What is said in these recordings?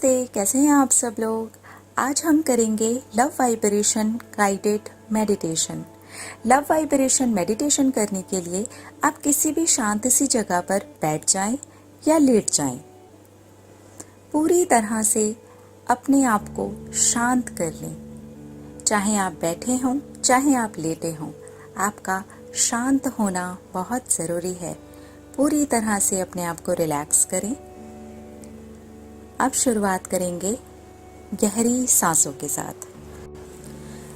नमस्ते, कैसे हैं आप सब लोग। आज हम करेंगे love vibration guided meditation. Love vibration meditation करने के लिए आप किसी भी शांत सी जगह पर बैठ जाएं या लेट जाएं। पूरी तरह से अपने आप को शांत कर लें। चाहे आप बैठे हों, चाहे आप लेटे हों, आपका शांत होना बहुत ज़रूरी है। पूरी तरह से अपने आप को रिलैक्स करें। अब शुरुआत करेंगे गहरी सांसों के साथ।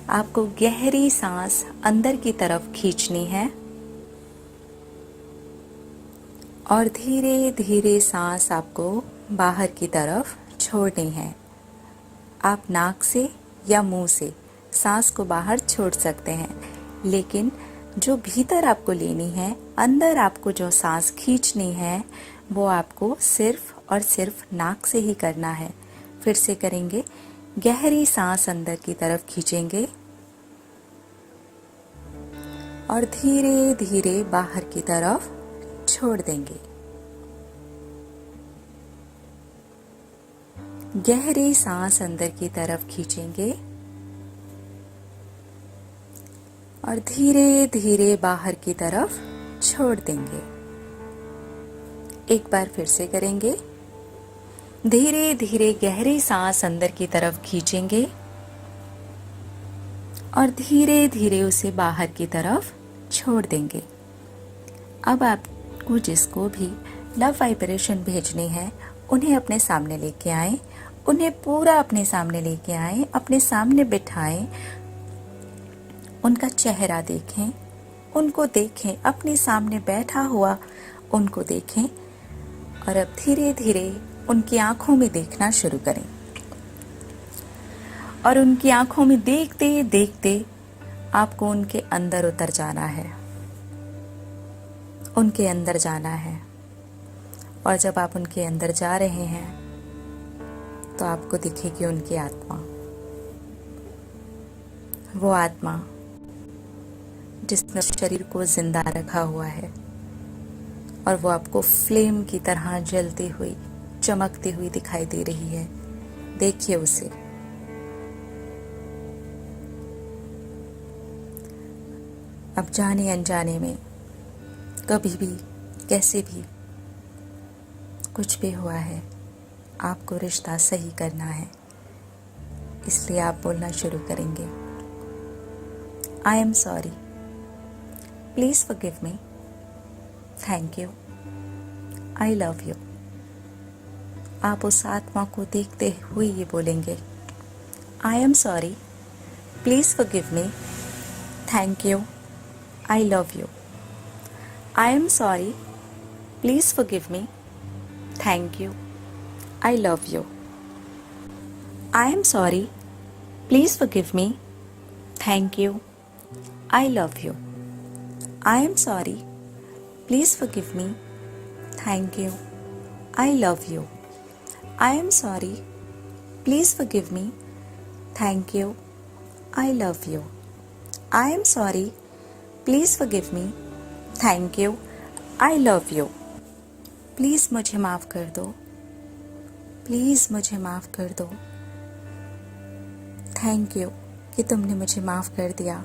आपको गहरी सांस अंदर की तरफ खींचनी है और धीरे धीरे सांस आपको बाहर की तरफ छोड़नी है। आप नाक से या मुंह से सांस को बाहर छोड़ सकते हैं, लेकिन जो भीतर आपको लेनी है, अंदर आपको जो सांस खींचनी है, वो आपको सिर्फ और सिर्फ नाक से ही करना है। फिर से करेंगे। गहरी सांस अंदर की तरफ खींचेंगे और धीरे धीरे बाहर की तरफ छोड़ देंगे। गहरी सांस अंदर की तरफ खींचेंगे और धीरे धीरे बाहर की तरफ छोड़ देंगे। एक बार फिर से करेंगे। धीरे धीरे गहरी सांस अंदर की तरफ खींचेंगे और धीरे धीरे उसे बाहर की तरफ छोड़ देंगे। अब आपको जिसको भी लव वाइब्रेशन भेजनी है, उन्हें अपने सामने लेके आएं। उन्हें पूरा अपने सामने लेके आएं, अपने सामने बिठाएं। उनका चेहरा देखें, उनको देखें, अपने सामने बैठा हुआ उनको देखें और अब धीरे धीरे उनकी आंखों में देखना शुरू करें। और उनकी आंखों में देखते देखते आपको उनके अंदर उतर जाना है, उनके अंदर जाना है। और जब आप उनके अंदर जा रहे हैं तो आपको दिखेगी उनकी आत्मा, वो आत्मा जिसने शरीर को जिंदा रखा हुआ है और वो आपको फ्लेम की तरह जलती हुई, चमकती हुई दिखाई दे रही है। देखिए उसे। अब जाने अनजाने में कभी भी, कैसे भी, कुछ भी हुआ है, आपको रिश्ता सही करना है। इसलिए आप बोलना शुरू करेंगे, I am sorry, please forgive me, thank you, I love you. आप उस आत्मा को देखते हुए ये बोलेंगे, I am sorry, please forgive me, thank you, I love you. I am sorry, please forgive me, thank you, I love you. I am sorry, please forgive me, thank you, I love you. I am sorry, please forgive me, thank you, I love you. I am sorry, please forgive me, thank you, I love you. I am sorry, please forgive me, thank you, I love you. Please मुझे माफ़ कर दो, please मुझे माफ़ कर दो। Thank you कि तुमने मुझे माफ़ कर दिया।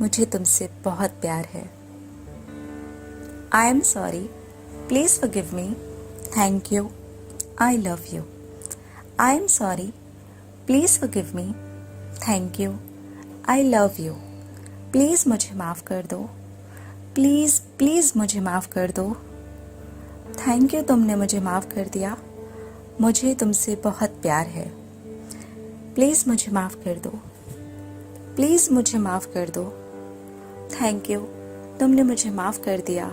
मुझे तुमसे बहुत प्यार है। I am sorry, please forgive me, thank you, I love you. I am sorry, please forgive me, thank you, I love you. Please मुझे माफ़ कर दो, प्लीज़ प्लीज़ मुझे माफ़ कर दो। थैंक यू, तुमने मुझे माफ़ कर दिया। मुझे तुमसे बहुत प्यार है। प्लीज़ मुझे माफ़ कर दो, प्लीज़ मुझे माफ़ कर दो। थैंक यू, तुमने मुझे माफ़ कर दिया।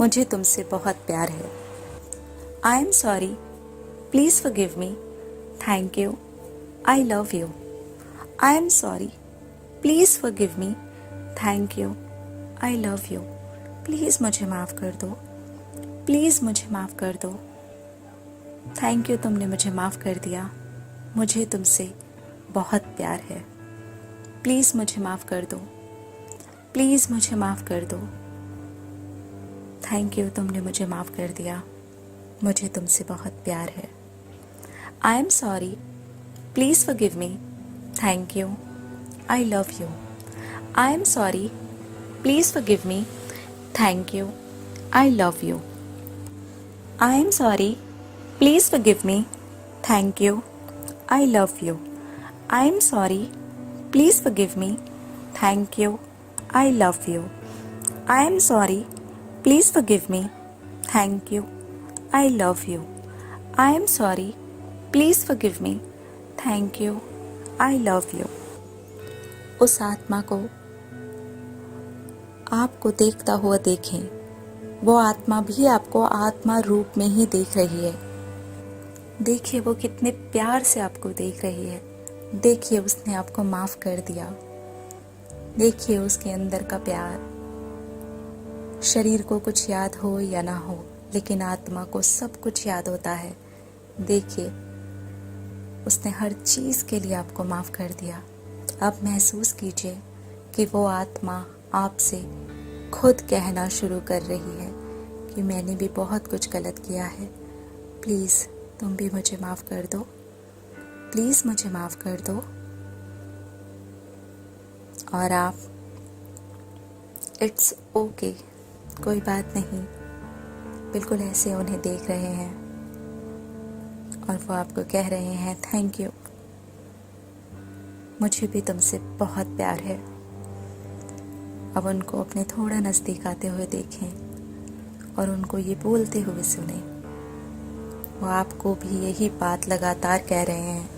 मुझे तुमसे बहुत प्यार है। I am sorry, please forgive me, thank you, I love you. I am sorry, please forgive me, thank you, I love you. Please मुझे माफ़ कर दो, प्लीज़ मुझे माफ़ कर दो। थैंक यू, तुमने मुझे माफ़ कर दिया। मुझे तुमसे बहुत प्यार है। प्लीज़ मुझे माफ़ कर दो, प्लीज़ मुझे माफ़ कर दो। थैंक यू, तुमने मुझे माफ़ कर दिया। मुझे तुमसे बहुत प्यार है। I am sorry. Please forgive me. Thank you. I love you. I am sorry. Please forgive me. Thank you. I love you. I am sorry. Please forgive me. Thank you. I love you. I am sorry. Please forgive me. Thank you. I love you. I am sorry. Please forgive me. Thank you. I love you. I am sorry. Please forgive me. Thank you. I love you. उस आत्मा को आपको देखता हुआ देखें। वो आत्मा भी आपको आत्मा रूप में ही देख रही है। देखिए वो कितने प्यार से आपको देख रही है। देखिए उसने आपको माफ कर दिया। देखिए उसके अंदर का प्यार। शरीर को कुछ याद हो या ना हो, लेकिन आत्मा को सब कुछ याद होता है। देखिए उसने हर चीज के लिए आपको माफ कर दिया। अब महसूस कीजिए कि वो आत्मा आपसे खुद कहना शुरू कर रही है कि मैंने भी बहुत कुछ गलत किया है, प्लीज़ तुम भी मुझे माफ़ कर दो, प्लीज़ मुझे माफ़ कर दो। और आप इट्स ओके, कोई बात नहीं, बिल्कुल ऐसे उन्हें देख रहे हैं और वो आपको कह रहे हैं थैंक यू, मुझे भी तुमसे बहुत प्यार है। अब उनको अपने थोड़ा नज़दीक आते हुए देखें और उनको ये बोलते हुए सुने। वो आपको भी यही बात लगातार कह रहे हैं।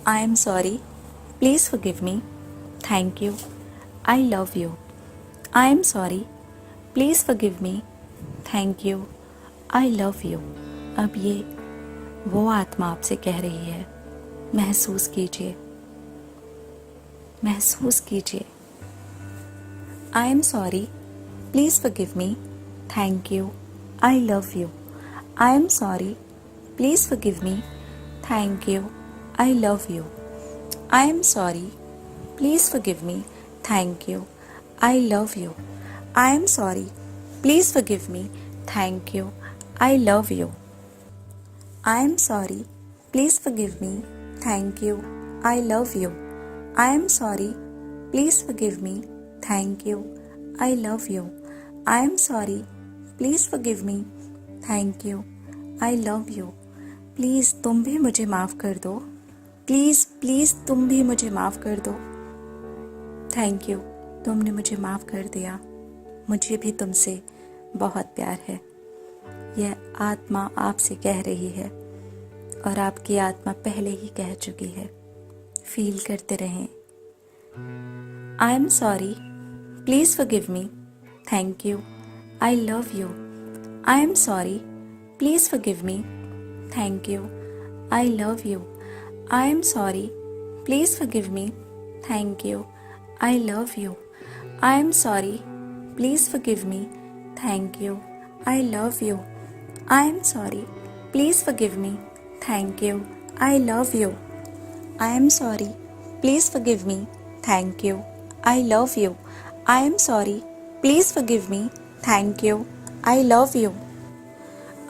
I am sorry, please forgive me, thank you, I love you. I am sorry, please forgive me, thank you, I love you. अब ये वो आत्मा आपसे कह रही है। महसूस कीजिए, महसूस कीजिए। I am sorry. Please forgive me. Thank you. I love you. I am sorry. Please forgive me. Thank you. I love you. I am sorry. Please forgive me. Thank you. I love you. I am sorry. Please forgive me. Thank you. I love you. I am sorry. Please forgive me. Thank you. I love you. I am sorry. Please forgive me. Thank you. I love you. I am sorry. Please forgive me. Thank you. I love you. Please तुम भी मुझे माफ़ कर दो। Please please तुम भी मुझे माफ़ कर दो। थैंक यू, तुमने मुझे माफ़ कर दिया। मुझे भी तुमसे बहुत प्यार है। यह आत्मा आपसे कह रही है और आपकी आत्मा पहले ही कह चुकी है। फील करते रहें। I am sorry. Please forgive me. Thank you. I love you. I am sorry. Please forgive me. Thank you. I love you. I am sorry. Please forgive me. Thank you. I love you. I am sorry. Please forgive me. Thank you. I love you. I am sorry. Please forgive me. Thank you. I love you. I am sorry. Please forgive me. Thank you. I love you. I am sorry. Please forgive me. Thank you. I love you.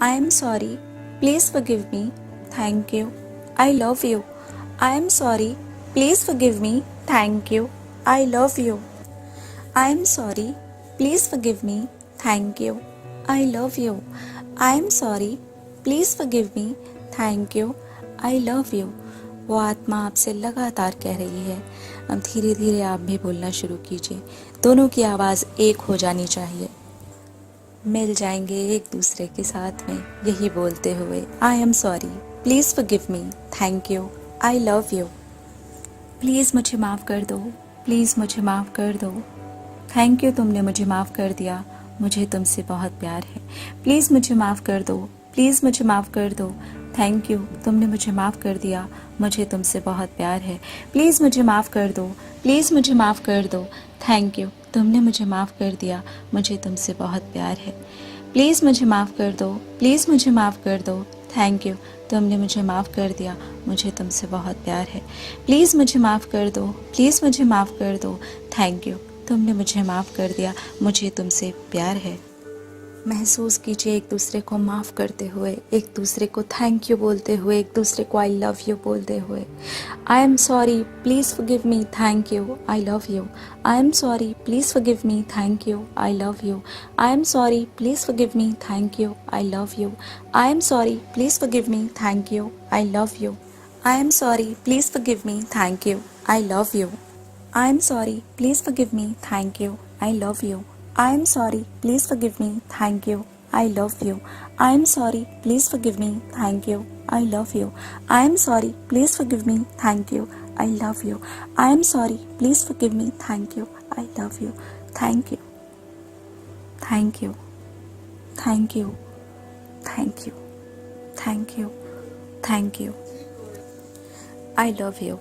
I am sorry. Please forgive me. Thank you. I love you. I am sorry. Please forgive me. Thank you. I love you. I am sorry. Please forgive me. Thank you. I love you. I am sorry. Please forgive me. Thank you. I love you. वो आत्मा आपसे लगातार कह रही है। अब धीरे धीरे आप भी बोलना शुरू कीजिए। दोनों की आवाज़ एक हो जानी चाहिए। मिल जाएंगे एक दूसरे के साथ में यही बोलते हुए, I am sorry, please forgive me, thank you, I love you. Please मुझे माफ़ कर दो, प्लीज़ मुझे माफ़ कर दो, थैंक यू, तुमने मुझे माफ़ कर दिया, मुझे तुमसे बहुत प्यार है। प्लीज़ मुझे माफ़ कर दो, प्लीज़ मुझे माफ़ कर दो, थैंक यू, तुमने मुझे माफ़ कर दिया, मुझे तुमसे बहुत प्यार है। प्लीज़ मुझे माफ़ कर दो, प्लीज़ मुझे माफ़ कर दो, थैंक यू, तुमने मुझे माफ़ कर दिया, मुझे तुमसे बहुत प्यार है। प्लीज़ मुझे माफ़ कर दो, प्लीज़ मुझे माफ़ कर दो, थैंक यू, तुमने मुझे माफ़ कर दिया, मुझे तुमसे बहुत प्यार है। प्लीज़ मुझे माफ़ कर दो, प्लीज़ मुझे माफ़ कर दो, थैंक यू, तुमने मुझे माफ़ कर दिया, मुझे तुमसे प्यार है। महसूस कीजिए एक दूसरे को माफ़ करते हुए, एक दूसरे को थैंक यू बोलते हुए, एक दूसरे को आई लव यू बोलते हुए। I am sorry, please forgive me, thank you, I love you. I am sorry, please forgive me, thank you, I love you. I am sorry, please forgive me, thank you, I love you. I am sorry, please forgive me, thank you, I love you. I am sorry, please forgive me, thank you, I love you. I am sorry, please forgive me, thank you, I love you. I am sorry, please forgive me, thank you, I love you. I am sorry, please forgive me, thank you, I love you. I am sorry, please forgive me, thank you, I love you. I am sorry, please forgive me, thank you, I love you. Thank you, thank you, thank you, thank you, thank you, thank you. I love you.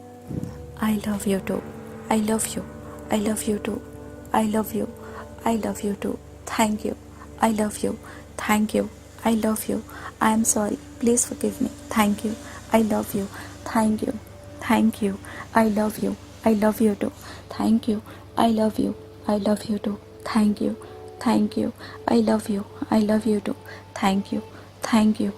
I love you too. I love you. I love you too. I love you. I love you too. Thank you. I love you. Thank you. I love you. I am sorry. Please forgive me. Thank you. I love you. Thank you. Thank you. I love you. I love you too. Thank you. I love you. I love you too. Thank you. Thank you. I love you. I love you too. Thank you. Thank you.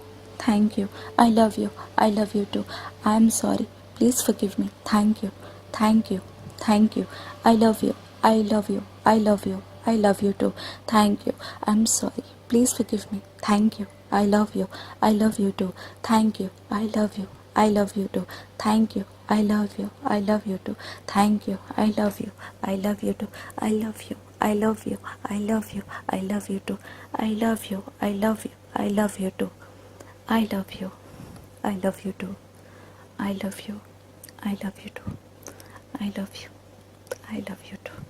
Thank you. I love you. I love you too. I am sorry. Please forgive me. Thank you. Thank you. Thank you. I love you. I love you. I love you. I love you too. Thank you. I'm sorry. Please forgive me. Thank you. I love you. I love you too. Thank you. I love you. I love you too. Thank you. I love you. I love you too. Thank you. I love you. I love you too. I love you. I love you. I love you. I love you too. I love you. I love you. I love you too. I love you. I love you too. I love you. I love you too. I love you. I love you too.